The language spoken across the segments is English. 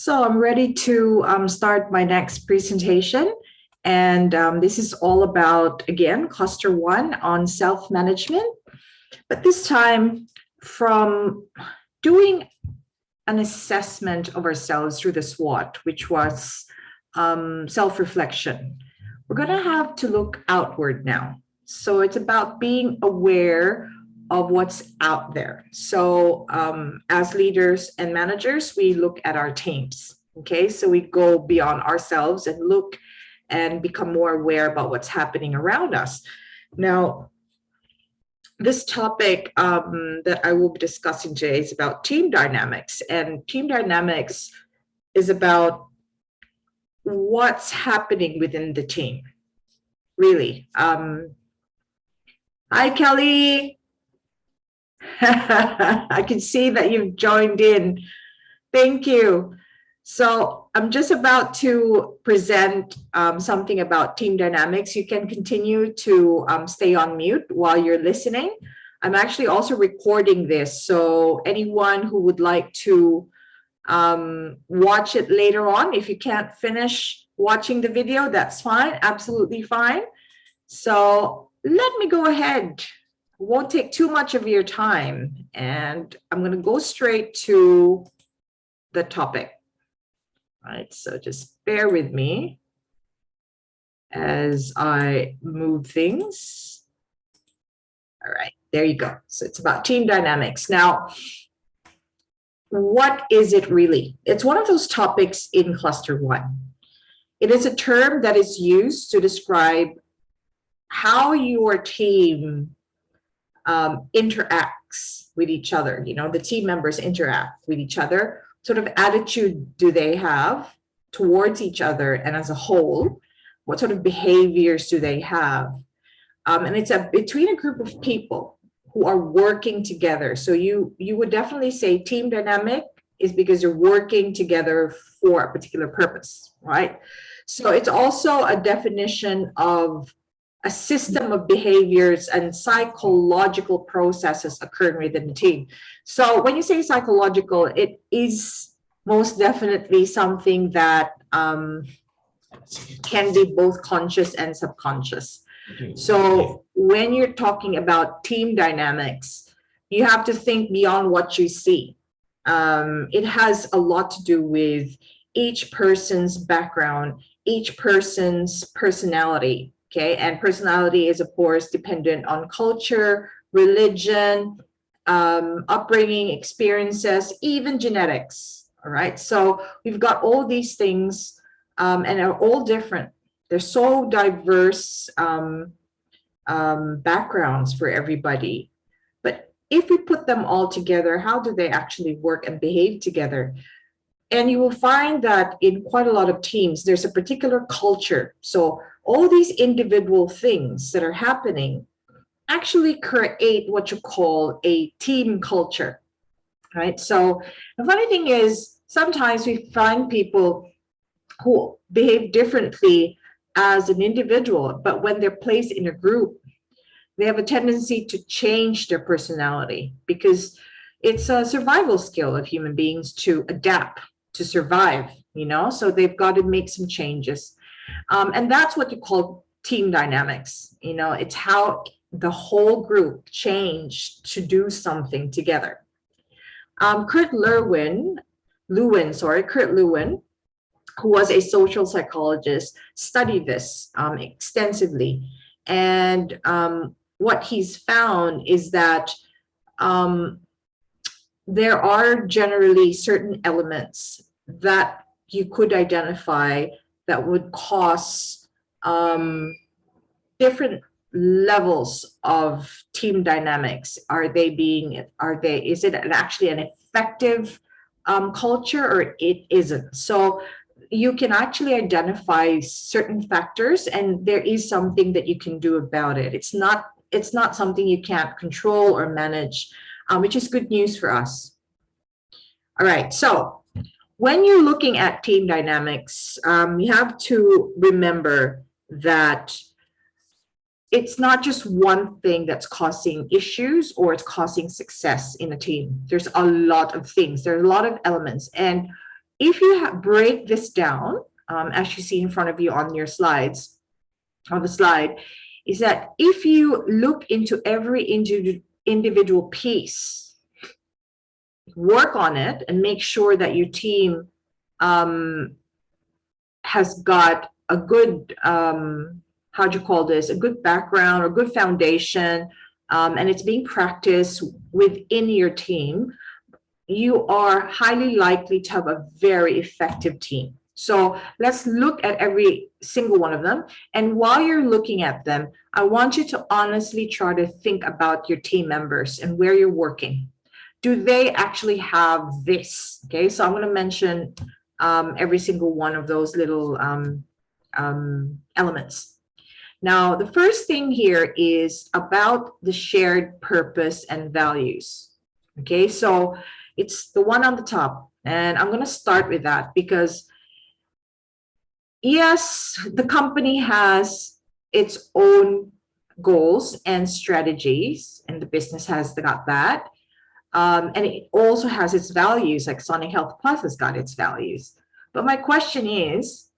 So I'm ready to start my next presentation. And this is all about, again, cluster one on self-management, but this time from doing an assessment of ourselves through the SWOT, which was self-reflection. We're going to have to look outward now. So it's about being aware of what's out there. So as leaders and managers, we look at our teams. Okay, so we go beyond ourselves and look and become more aware about what's happening around us. Now, this topic that I will be discussing today is about team dynamics, and team dynamics is about what's happening within the team, really. Hi, Kelly. I can see that you've joined in. Thank you. So I'm just about to present something about team dynamics. You can continue to stay on mute while you're listening. I'm actually also recording this, so anyone who would like to watch it later on, if you can't finish watching the video, that's fine, absolutely fine. So let me go ahead. Won't take too much of your time, and I'm going to go straight to the topic. All right, so just bear with me as I move things. All right, there you go. So it's about team dynamics. Now, what is it really? It's one of those topics in cluster one. It is a term that is used to describe how your team interacts with each other. You know, the team members interact with each other. Sort of attitude do they have towards each other and as a whole? What sort of behaviors do they have? And it's between a group of people who are working together. So you would definitely say team dynamic is because you're working together for a particular purpose, right? So it's also a definition of a system of behaviors and psychological processes occurring within the team. So when you say psychological, it is most definitely something that can be both conscious and subconscious. So when you're talking about team dynamics, you have to think beyond what you see. It has a lot to do with each person's background, each person's personality. Okay, and personality is, of course, dependent on culture, religion, upbringing, experiences, even genetics. All right, so we've got all these things and are all different. They're so diverse backgrounds for everybody. But if we put them all together, how do they actually work and behave together? And you will find that in quite a lot of teams, there's a particular culture. So all these individual things that are happening actually create what you call a team culture, right? So the funny thing is, sometimes we find people who behave differently as an individual, but when they're placed in a group, they have a tendency to change their personality because it's a survival skill of human beings to adapt, to survive, you know, so they've got to make some changes. And that's what you call team dynamics. You know, it's how the whole group changed to do something together. Kurt Lewin, who was a social psychologist, studied this extensively. And what he's found is that there are generally certain elements that you could identify that would cause different levels of team dynamics. Is it actually an effective culture or it isn't? So you can actually identify certain factors and there is something that you can do about it. It's not something you can't control or manage, which is good news for us. All right, so when you're looking at team dynamics, you have to remember that it's not just one thing that's causing issues or it's causing success in a team. There's a lot of things. There's a lot of elements. And if you break this down, as you see in front of you on your slides, on the slide, is that if you look into every individual piece, work on it, and make sure that your team has got a good, how do you call this, a good background or good foundation, and it's being practiced within your team, you are highly likely to have a very effective team. So let's look at every single one of them. And while you're looking at them, I want you to honestly try to think about your team members and where you're working. Do they actually have this? Okay, so I'm going to mention every single one of those little elements. Now, the first thing here is about the shared purpose and values. Okay, so it's the one on the top, and I'm going to start with that because yes, the company has its own goals and strategies, and the business has got that. And it also has its values, like Sonic Health Plus has got its values. But my question is,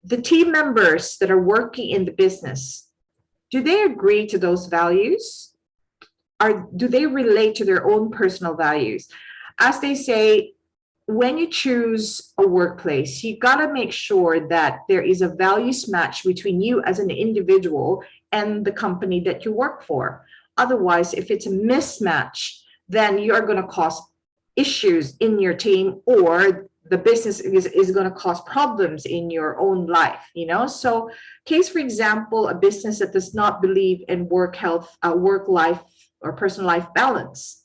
the team members that are working in the business, do they agree to those values? Do they relate to their own personal values? As they say, when you choose a workplace, you got to make sure that there is a values match between you as an individual and the company that you work for. Otherwise, if it's a mismatch, then you are going to cause issues in your team, or the business is going to cause problems in your own life, you know? So case, for example, a business that does not believe in work health, work life or personal life balance.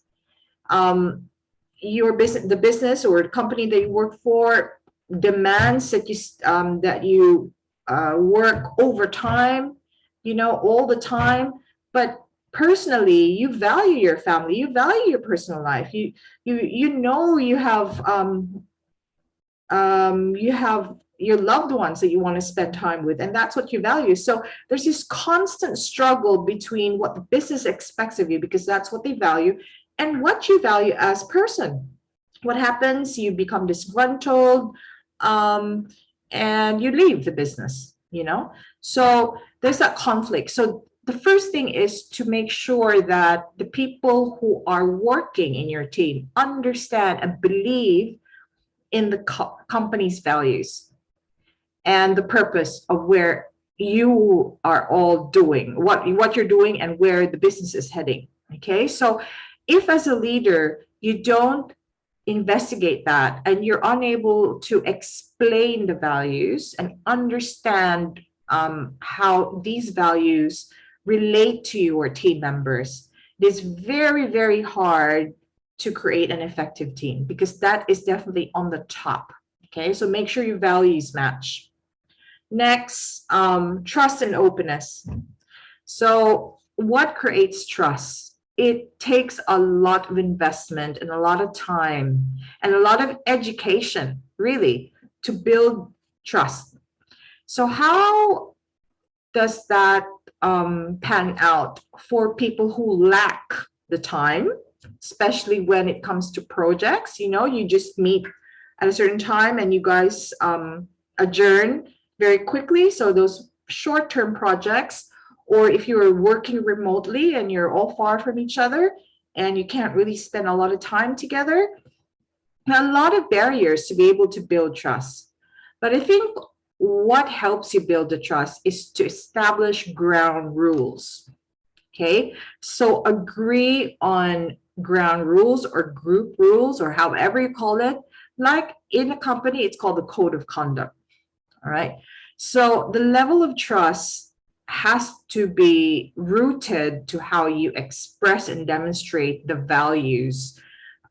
Your business, the business or the company that you work for demands that you work overtime, you know, all the time. But personally, you value your family, you value your personal life. You know you have your loved ones that you want to spend time with, and that's what you value. So there's this constant struggle between what the business expects of you, because that's what they value, and what you value as a person. What happens? You become disgruntled, and you leave the business, you know? So there's that conflict. So the first thing is to make sure that the people who are working in your team understand and believe in the company's values and the purpose of where you are all doing, what you're doing and where the business is heading. Okay, so if as a leader you don't investigate that and you're unable to explain the values and understand how these values relate to your team members, it is very, very hard to create an effective team, because that is definitely on the top. Okay, so make sure your values match. Next, trust and openness. So what creates trust? It takes a lot of investment and a lot of time and a lot of education, really, to build trust. So how does that pan out for people who lack the time, especially when it comes to projects? You know, you just meet at a certain time and you guys adjourn very quickly. So those short-term projects, or if you're working remotely and you're all far from each other and you can't really spend a lot of time together, a lot of barriers to be able to build trust. But I think what helps you build the trust is to establish ground rules. Okay, so agree on ground rules or group rules or however you call it. Like in a company, it's called the code of conduct. All right, so the level of trust has to be rooted to how you express and demonstrate the values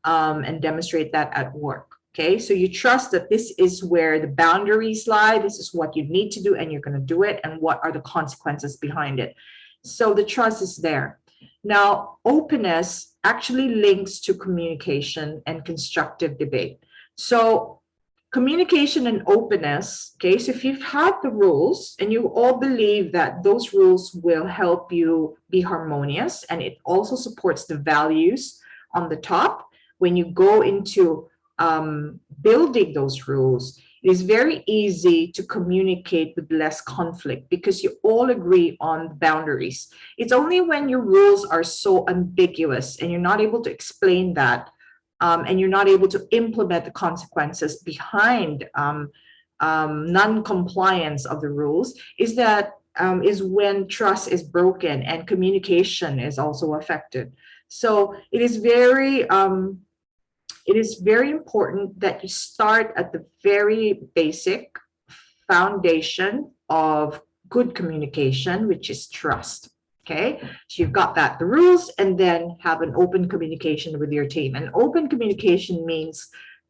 and demonstrate that at work. Okay, so you trust that this is where the boundaries lie, this is what you need to do, and you're going to do it, and what are the consequences behind it. So the trust is there. Now, openness actually links to communication and constructive debate. So communication and openness, okay, so if you've had the rules and you all believe that those rules will help you be harmonious, and it also supports the values on the top, when you go into building those rules, it is very easy to communicate with less conflict because you all agree on boundaries. It's only when your rules are so ambiguous and you're not able to explain that, and you're not able to implement the consequences behind non-compliance of the rules, is when trust is broken and communication is also affected. So it is very important that you start at the very basic foundation of good communication, which is trust. Okay, so you've got that, the rules, and then have an open communication with your team. And open communication means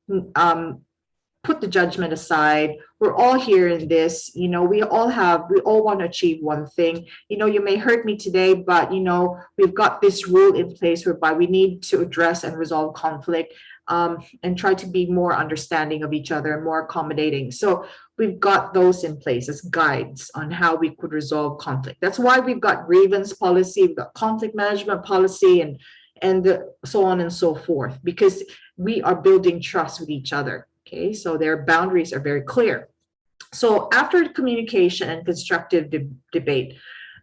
put the judgment aside. We're all here in this, we all want to achieve one thing. You may hurt me today, but we've got this rule in place whereby we need to address and resolve conflict, and try to be more understanding of each other and more accommodating. So we've got those in place as guides on how we could resolve conflict. That's why we've got grievance policy, we've got conflict management policy, and so on and so forth, because we are building trust with each other. Okay, so their boundaries are very clear. So after communication and constructive debate,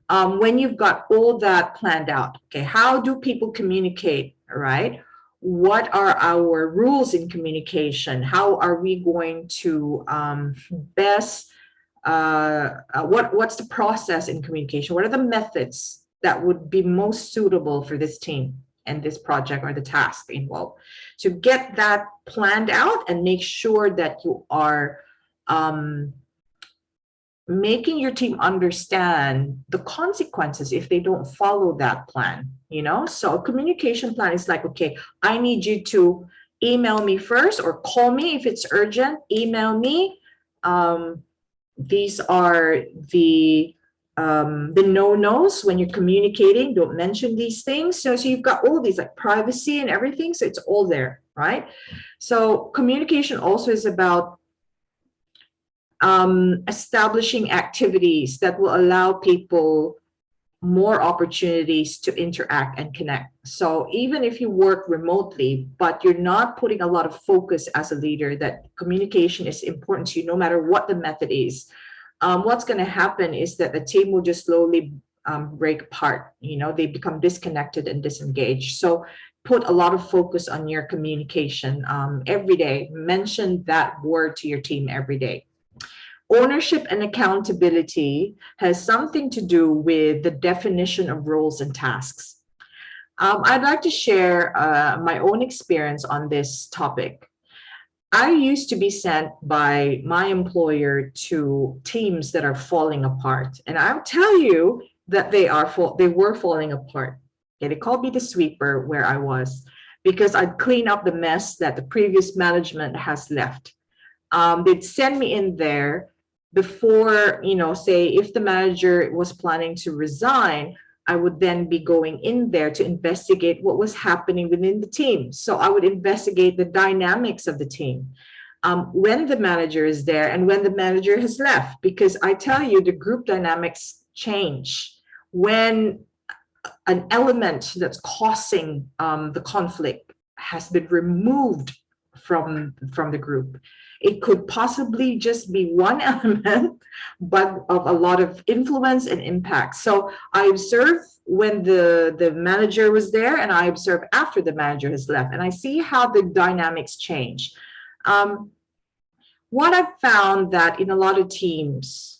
when you've got all that planned out, okay, how do people communicate, right? What are our rules in communication? How are we going to what's the process in communication? What are the methods that would be most suitable for this team and this project or the task involved? To get that planned out and make sure that you are making your team understand the consequences if they don't follow that plan. So a communication plan is like, okay, I need you to email me first or call me if it's urgent. Email me. These are the no-nos when you're communicating. Don't mention these things. So you've got all these like privacy and everything. So it's all there, right? So communication also is about establishing activities that will allow people more opportunities to interact and connect. So even if you work remotely, but you're not putting a lot of focus as a leader that communication is important to you, no matter what the method is, what's going to happen is that the team will just slowly break apart. They become disconnected and disengaged. So put a lot of focus on your communication every day. Mention that word to your team every day. Ownership and accountability has something to do with the definition of roles and tasks. I'd like to share my own experience on this topic. I used to be sent by my employer to teams that are falling apart, and I'll tell you that they were falling apart. Okay, they called me the sweeper where I was, because I'd clean up the mess that the previous management has left. They'd send me in there before, say if the manager was planning to resign, I would then be going in there to investigate what was happening within the team. So I would investigate the dynamics of the team when the manager is there and when the manager has left, because I tell you, the group dynamics change when an element that's causing the conflict has been removed from the group. It could possibly just be one element, but of a lot of influence and impact. So I observe when the manager was there, and I observe after the manager has left, and I see how the dynamics change. What I've found that in a lot of teams,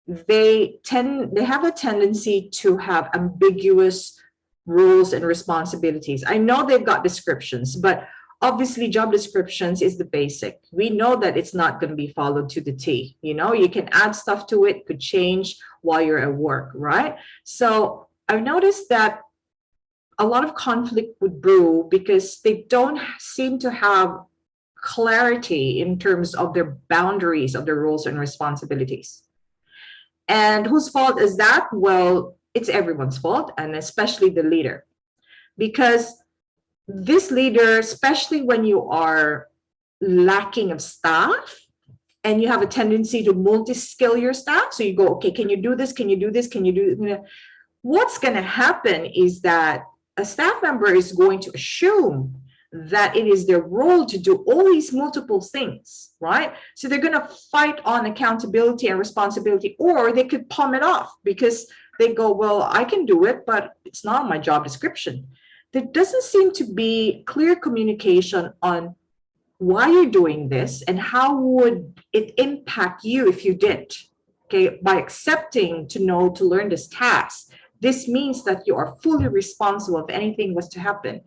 they have a tendency to have ambiguous rules and responsibilities. I know they've got descriptions, but obviously job descriptions is the basic. We know that it's not going to be followed to the T. You can add stuff to it, could change while you're at work, right? So I've noticed that a lot of conflict would brew because they don't seem to have clarity in terms of their boundaries of their roles and responsibilities. And whose fault is that? Well, it's everyone's fault, and especially the leader. Because this leader, especially when you are lacking of staff and you have a tendency to multi-skill your staff. So you go, okay, can you do this? Can you do this? Can you do this? What's going to happen is that a staff member is going to assume that it is their role to do all these multiple things, right? So they're going to fight on accountability and responsibility, or they could palm it off because they go, well, I can do it, but it's not my job description. There doesn't seem to be clear communication on why you're doing this and how would it impact you if you did. Okay, by accepting to learn this task, this means that you are fully responsible if anything was to happen.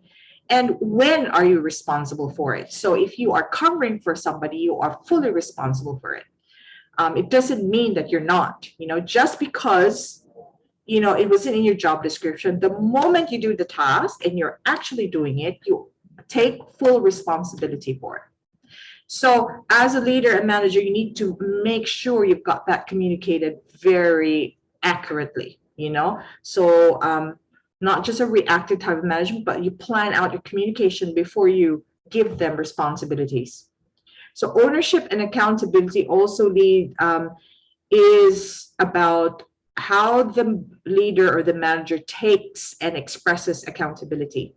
And when are you responsible for it? So if you are covering for somebody, you are fully responsible for it. It doesn't mean that you're not, just because, it wasn't in your job description. The moment you do the task and you're actually doing it, you take full responsibility for it. So as a leader and manager, you need to make sure you've got that communicated very accurately, So not just a reactive type of management, but you plan out your communication before you give them responsibilities. So ownership and accountability also is about how the leader or the manager takes and expresses accountability.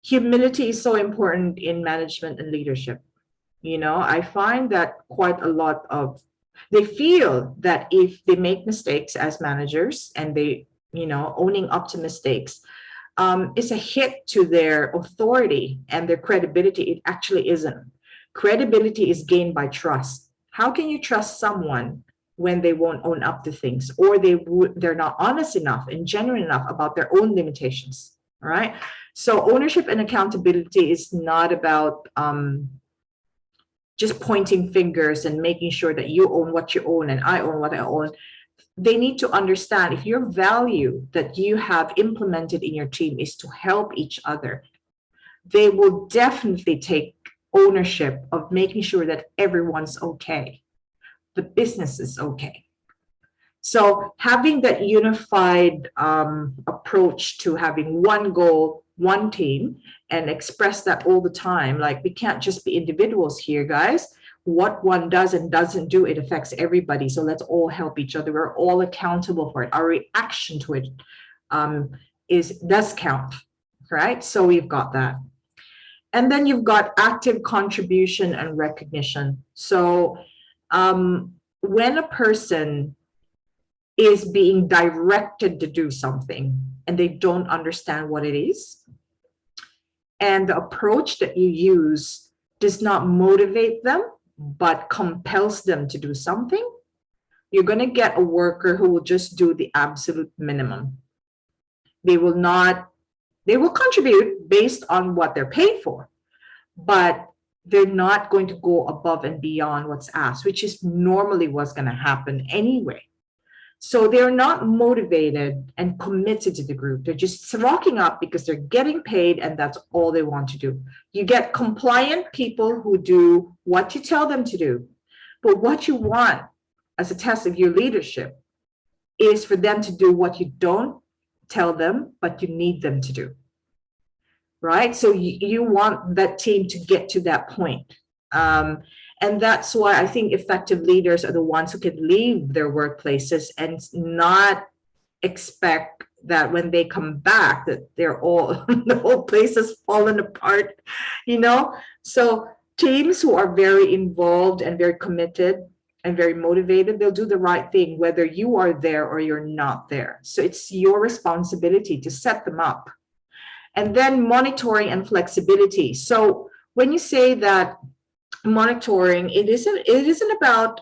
Humility is so important in management and leadership. I find that quite a lot they feel that if they make mistakes as managers and they, owning up to mistakes, is a hit to their authority and their credibility. It actually isn't. Credibility is gained by trust. How can you trust someone when they won't own up to things, or they're not honest enough and genuine enough about their own limitations? All right. So ownership and accountability is not about just pointing fingers and making sure that you own what you own and I own what I own. They need to understand if your value that you have implemented in your team is to help each other, they will definitely take ownership of making sure that everyone's okay, the business is okay. So having that unified approach to having one goal, one team, and express that all the time. Like, we can't just be individuals here, guys. What one does and doesn't do, it affects everybody. So let's all help each other. We're all accountable for it. Our reaction to it does count, right? So we've got that. And then you've got active contribution and recognition. So when a person is being directed to do something and they don't understand what it is, and the approach that you use does not motivate them, but compels them to do something, you're going to get a worker who will just do the absolute minimum. They will contribute based on what they're paid for, but they're not going to go above and beyond what's asked, which is normally what's going to happen anyway. So they're not motivated and committed to the group. They're just rocking up because they're getting paid and that's all they want to do. You get compliant people who do what you tell them to do. But what you want as a test of your leadership is for them to do what you don't tell them, but you need them to do. Right? So you want that team to get to that point. And that's why I think effective leaders are the ones who can leave their workplaces and not expect that when they come back that they're the whole place has fallen apart, So teams who are very involved and very committed and very motivated, they'll do the right thing whether you are there or you're not there. So it's your responsibility to set them up. And then monitoring and flexibility. So when you say that monitoring, it isn't about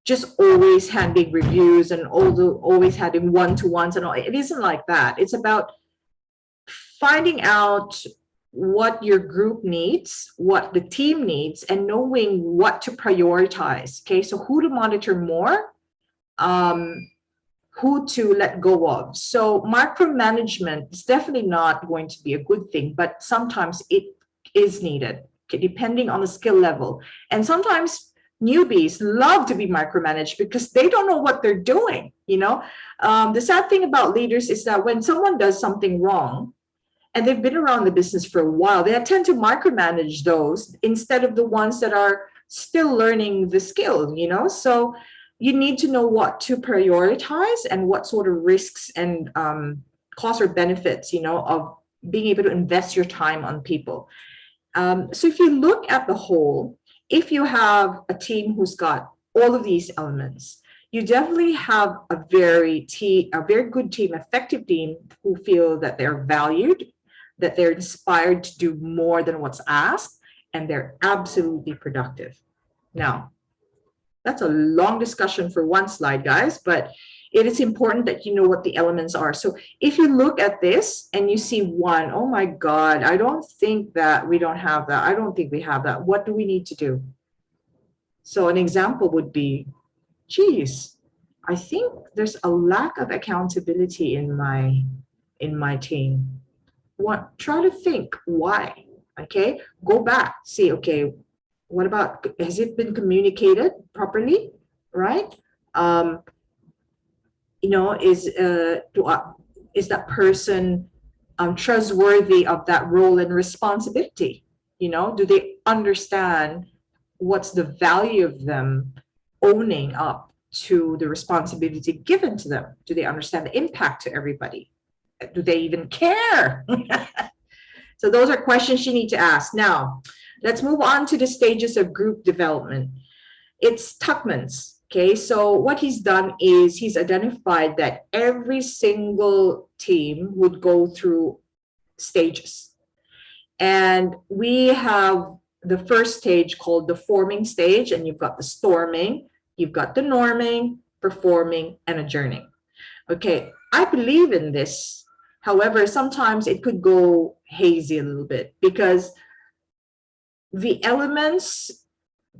just always handing reviews and always having one-to-ones and all. It isn't like that. It's about finding out what your group needs, what the team needs, and knowing what to prioritize. Okay, so who to monitor more, who to let go of. So micromanagement is definitely not going to be a good thing, but sometimes it is needed, depending on the skill level. And sometimes newbies love to be micromanaged because they don't know what they're doing. The sad thing about leaders is that when someone does something wrong and they've been around the business for a while, they tend to micromanage those instead of the ones that are still learning the skill, So you need to know what to prioritize and what sort of risks and costs or benefits, of being able to invest your time on people. So if you look at the whole, if you have a team who's got all of these elements, you definitely have a very good team, effective team who feel that they're valued, that they're inspired to do more than what's asked, and they're absolutely productive. Now, that's a long discussion for one slide, guys, but it is important that you know what the elements are. So if you look at this and you see one, oh my God, I don't think that we don't have that. I don't think we have that. What do we need to do? So an example would be, geez, I think there's a lack of accountability in my team. Try to think why. Okay, go back, see, okay, what about, has it been communicated properly, right? You know, is that person trustworthy of that role and responsibility? You know, do they understand what's the value of them owning up to the responsibility given to them? Do they understand the impact to everybody? Do they even care? So those are questions you need to ask. Now, let's move on to the stages of group development. It's Tuckman's. Okay, so what he's done is he's identified that every single team would go through stages. And we have the first stage called the forming stage, and you've got the storming, you've got the norming, performing, and adjourning. Okay, I believe in this. However, sometimes it could go hazy a little bit because the elements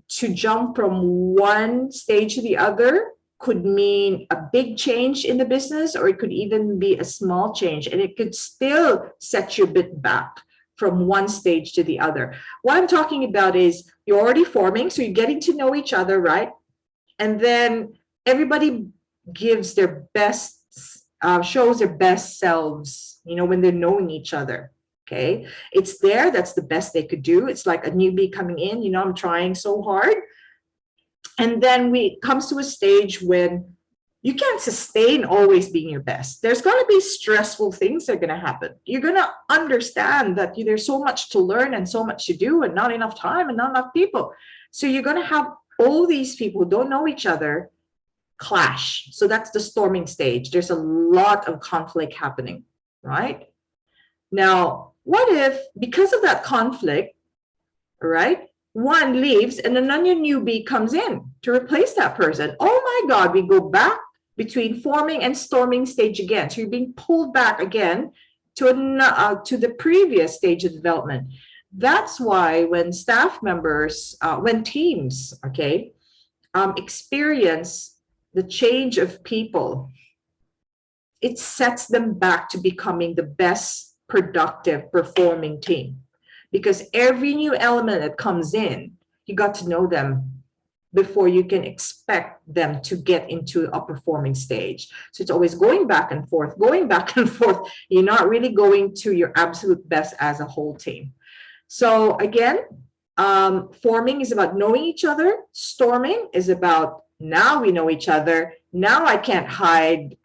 to jump from one stage to the other could mean a big change in the business, or it could even be a small change, and it could still set you a bit back from one stage to the other. What I'm talking about is you're already forming, so you're getting to know each other, right? And then everybody gives their best, shows their best selves, you know, when they're knowing each other. Okay, it's there. That's the best they could do. It's like a newbie coming in, you know, I'm trying so hard. And then it comes to a stage when you can't sustain always being your best. There's going to be stressful things that are going to happen. You're going to understand that there's so much to learn and so much to do and not enough time and not enough people. So you're going to have all these people who don't know each other clash. So that's the storming stage. There's a lot of conflict happening, right? Now, what if, because of that conflict, right, one leaves and another newbie comes in to replace that person? Oh my God, we go back between forming and storming stage again. So you're being pulled back again to the previous stage of development. That's why when staff members, when teams, okay, experience the change of people, it sets them back to becoming the best productive performing team, because every new element that comes in, you got to know them before you can expect them to get into a performing stage. So it's always going back and forth, going back and forth. You're not really going to your absolute best as a whole team. So again, forming is about knowing each other. Storming is about, now we know each other. Now I can't hide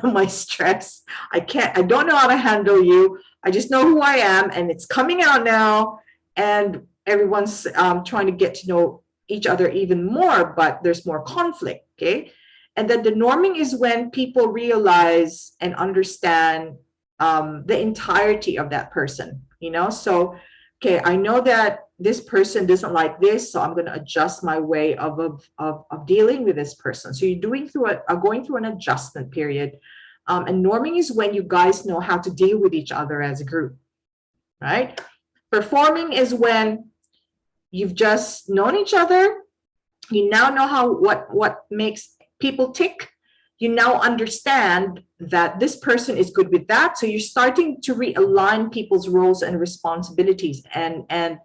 my stress. I don't know how to handle you. I just know who I am, and it's coming out now, and everyone's trying to get to know each other even more, but there's more conflict, okay? And then the norming is when people realize and understand the entirety of that person, you know? So, okay, I know that this person doesn't like this, so I'm going to adjust my way of dealing with this person. So you're going through an adjustment period. And norming is when you guys know how to deal with each other as a group, right? Performing is when you've just known each other. You now know what makes people tick. You now understand that this person is good with that. So you're starting to realign people's roles and responsibilities and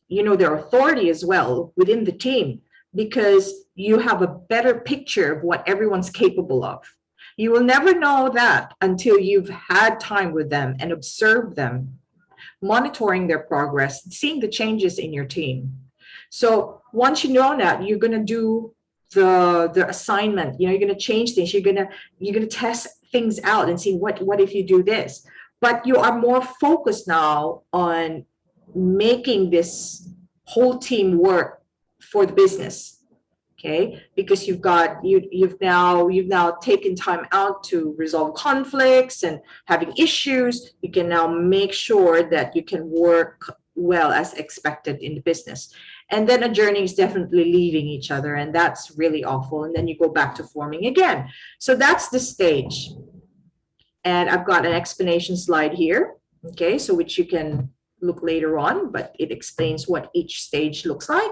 you know, their authority as well within the team, because you have a better picture of what everyone's capable of. You will never know that until you've had time with them and observed them, monitoring their progress, seeing the changes in your team. So once you know that, you're going to do the assignment. You know, you're going to change things. You're going to test things out and see what if you do this. but you are more focused now on making this whole team work for the business. Okay, because you've now taken time out to resolve conflicts and having issues. You can now make sure that you can work well as expected in the business. And then a journey is definitely leaving each other, and that's really awful. And then you go back to forming again. So that's the stage. And I've got an explanation slide here, okay, so which you can look later on, but it explains what each stage looks like.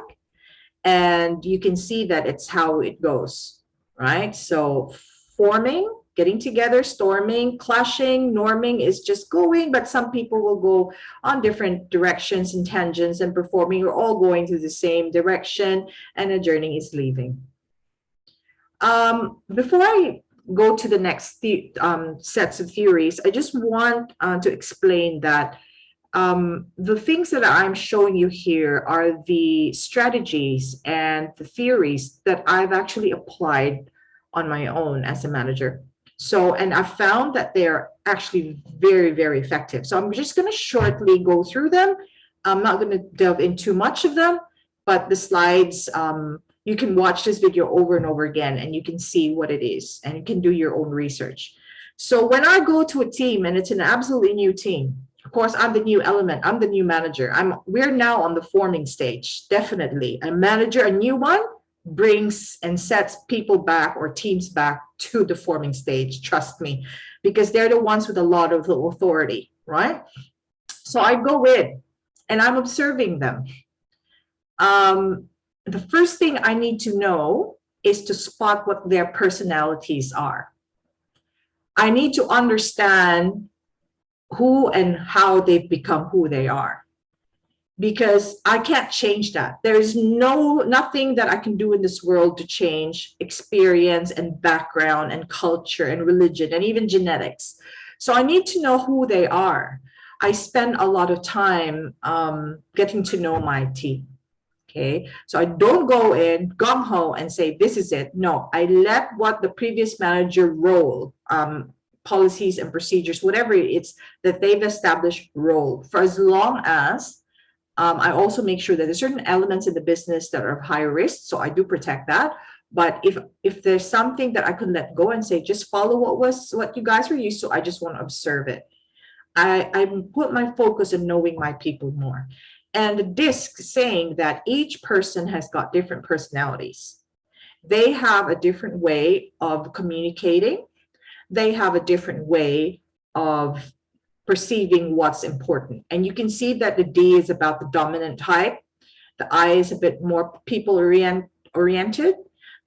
And you can see that it's how it goes, right? So forming, getting together, storming, clashing, norming is just going, but some people will go on different directions and tangents, and performing, you're all going to the same direction, and a journey is leaving. Before I go to the next sets of theories, I just want to explain that the things that I'm showing you here are the strategies and the theories that I've actually applied on my own as a manager. So, and I found that they're actually very, very effective. So I'm just going to shortly go through them. I'm not going to delve into too much of them, but the slides, you can watch this video over and over again, and you can see what it is, and you can do your own research. So when I go to a team and it's an absolutely new team, of course, I'm the new element. I'm the new manager. We're now on the forming stage. Definitely. A manager, a new one, brings and sets people back or teams back to the forming stage. Trust me, because they're the ones with a lot of authority, right? So I go in and I'm observing them. The first thing I need to know is to spot what their personalities are. I need to understand who and how they've become who they are, because I can't change that. There is nothing that I can do in this world to change experience and background and culture and religion and even genetics. So I need to know who they are. I spend a lot of time getting to know my team. Okay, so I don't go in gung-ho and say, this is it. No, I let what the previous manager role, policies and procedures, whatever it's that they've established role, for as long as I also make sure that there's certain elements in the business that are of high risk. So I do protect that. But if there's something that I can let go and say, just follow what you guys were used to, I just want to observe it. I put my focus on knowing my people more. And the disc saying that each person has got different personalities. They have a different way of communicating. They have a different way of perceiving what's important. And you can see that the D is about the dominant type. The I is a bit more people oriented.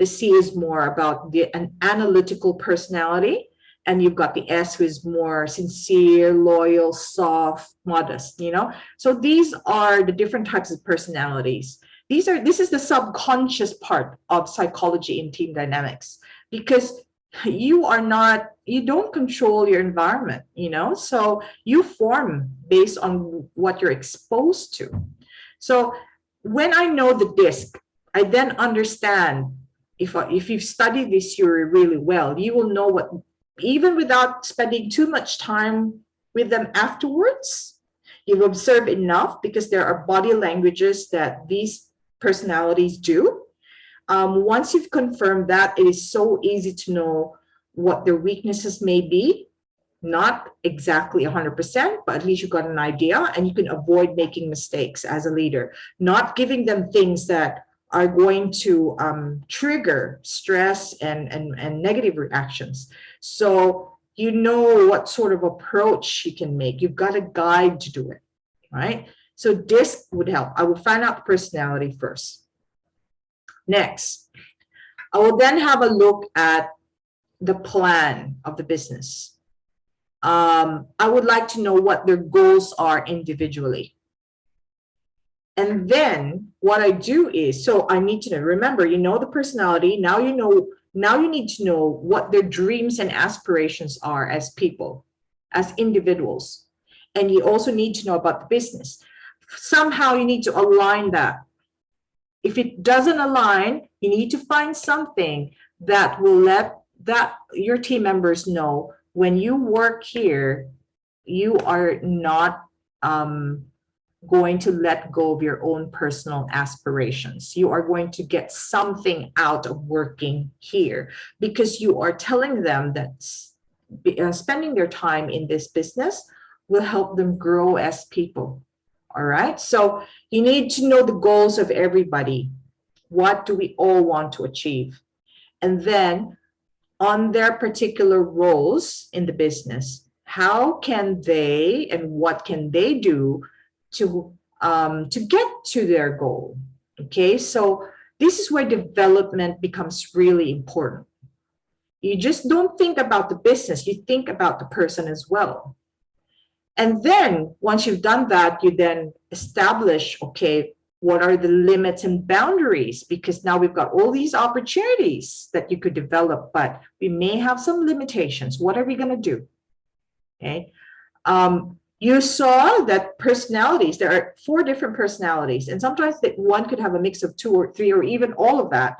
The C is more about an analytical personality. And you've got the S, who is more sincere, loyal, soft, modest, So these are the different types of personalities. This is the subconscious part of psychology in team dynamics, because you don't control your environment, so you form based on what you're exposed to. So when I know the disc, I then understand, if you've studied this theory really well, you will know what, even without spending too much time with them afterwards, you've observed enough, because there are body languages that these personalities do. Once you've confirmed that, it is so easy to know what their weaknesses may be. Not exactly 100%, but at least you've got an idea, and you can avoid making mistakes as a leader, not giving them things that are going to trigger stress and negative reactions. So you know what sort of approach you can make. You've got a guide to do it, right? So DISC would help. I will find out the personality first. Next, I will then have a look at the plan of the business. I would like to know what their goals are individually. And then what I do is, so I need to know, remember, the personality. Now you need to know what their dreams and aspirations are as people, as individuals. And you also need to know about the business. Somehow you need to align that. If it doesn't align, you need to find something that will let your team members know, when you work here, you are not going to let go of your own personal aspirations. You are going to get something out of working here because you are telling them that spending their time in this business will help them grow as people. All right. So you need to know the goals of everybody. What do we all want to achieve? And then on their particular roles in the business, how can they and what can they do to get to their goal? Okay, so this is where development becomes really important. You just don't think about the business, you think about the person as well. And then once you've done that, you then establish, okay, what are the limits and boundaries? Because now we've got all these opportunities that you could develop, but we may have some limitations. What are we going to do? Okay. You saw that personalities, there are 4 different personalities, and sometimes that one could have a mix of 2 or 3 or even all of that,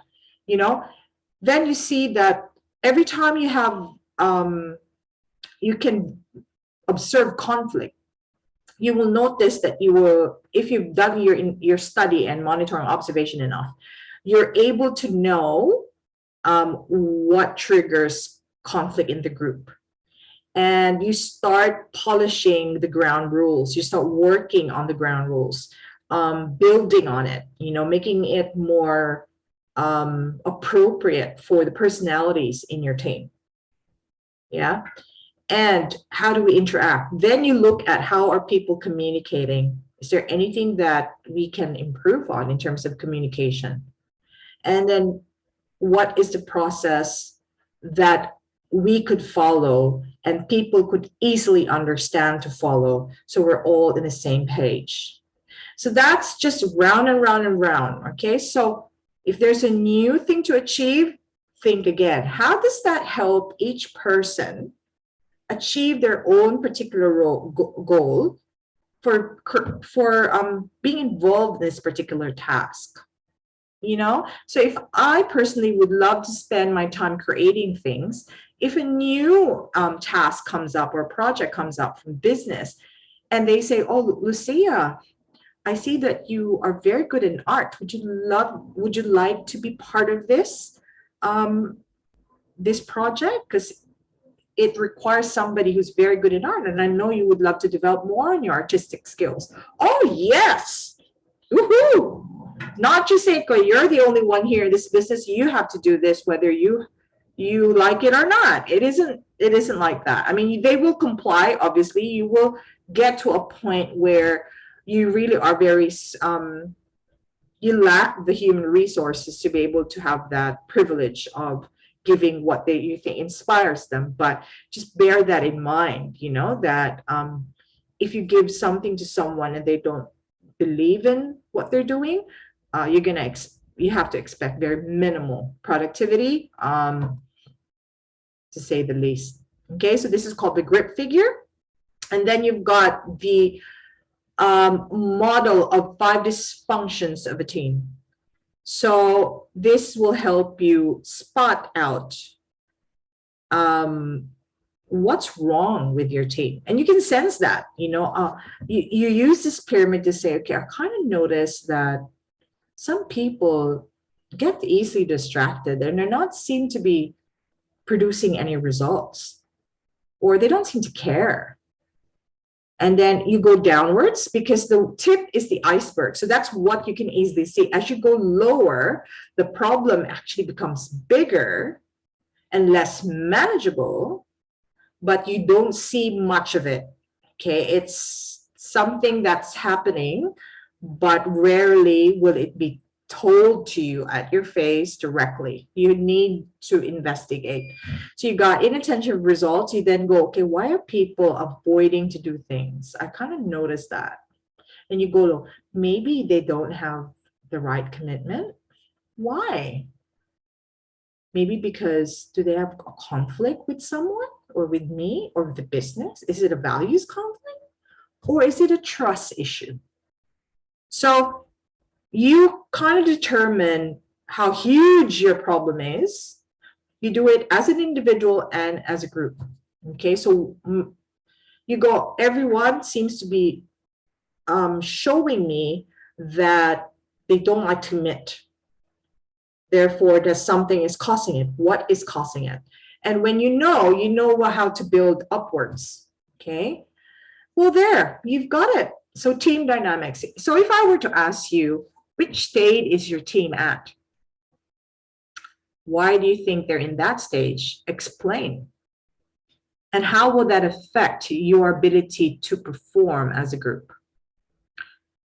you know. Then you see that every time you have, you can observe conflict. You will notice that you will, if you've done your study and monitoring observation enough, you're able to know what triggers conflict in the group. And you start polishing the ground rules. You start working on the ground rules, building on it, you know, making it more appropriate for the personalities in your team. Yeah. And how do we interact? Then you look at how are people communicating? Is there anything that we can improve on in terms of communication? And then what is the process that we could follow and people could easily understand to follow, so we're all in the same page? So that's just round and round and round. Okay, so if there's a new thing to achieve, think again. How does that help each person achieve their own particular goal for being involved in this particular task? You know, so if I personally would love to spend my time creating things, if a new task comes up or a project comes up from business and they say, oh, Lucia, I see that you are very good in art. Would you like to be part of this project? Because it requires somebody who's very good in art, and I know you would love to develop more on your artistic skills. Oh, yes. Woohoo! Not just say, you're the only one here in this business. You have to do this, whether you like it or not. It isn't like that. I mean, they will comply. Obviously, you will get to a point where you really are very, you lack the human resources to be able to have that privilege of giving what you think inspires them. But just bear that in mind, you know, that if you give something to someone and they don't believe in what they're doing, you have to expect very minimal productivity, to say the least. Okay, so this is called the grip figure. And then you've got the model of 5 dysfunctions of a team. So this will help you spot out what's wrong with your team. And you can sense that, you know, you use this pyramid to say, okay, I kind of noticed that some people get easily distracted and they're not seem to be producing any results, or they don't seem to care. And then you go downwards because the tip is the iceberg. So that's what you can easily see. As you go lower, the problem actually becomes bigger and less manageable, but you don't see much of it. Okay, it's something that's happening, but rarely will it be told to you at your face directly. You need to investigate. So you got inattention results. You then go, okay, why are people avoiding to do things? I kind of noticed that. And you go, maybe they don't have the right commitment. Why? Maybe because do they have a conflict with someone or with me or with the business? Is it a values conflict or is it a trust issue? So you kind of determine how huge your problem is. You do it as an individual and as a group. Okay, so you everyone seems to be showing me that they don't like to commit. Therefore, that something is causing it. What is causing it? And when you know how to build upwards. Okay. Well, there, you've got it. So team dynamics. So if I were to ask you, which state is your team at? Why do you think they're in that stage? Explain. And how will that affect your ability to perform as a group?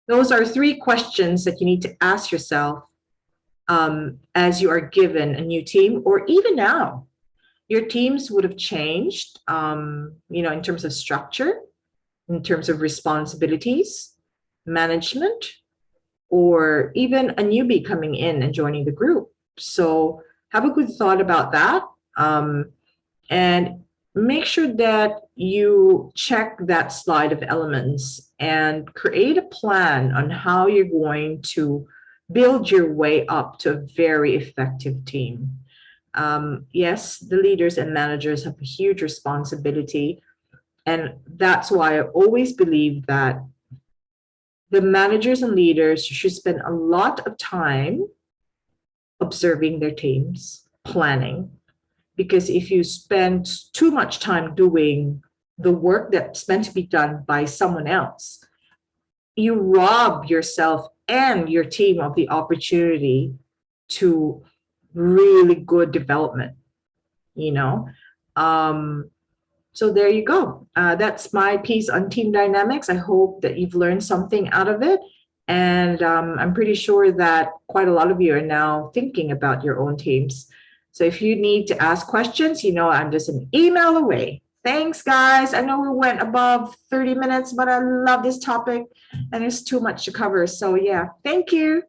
Those are 3 questions that you need to ask yourself as you are given a new team, or even now. Your teams would have changed, in terms of structure, in terms of responsibilities, management, or even a newbie coming in and joining the group. So have a good thought about that, and make sure that you check that slide of elements and create a plan on how you're going to build your way up to a very effective team. Yes, the leaders and managers have a huge responsibility. And that's why I always believe that the managers and leaders should spend a lot of time observing their teams, planning. Because if you spend too much time doing the work that's meant to be done by someone else, you rob yourself and your team of the opportunity to really good development, So there you go. That's my piece on team dynamics. I hope that you've learned something out of it. And I'm pretty sure that quite a lot of you are now thinking about your own teams. So if you need to ask questions, I'm just an email away. Thanks, guys. I know we went above 30 minutes, but I love this topic and it's too much to cover. So yeah, thank you.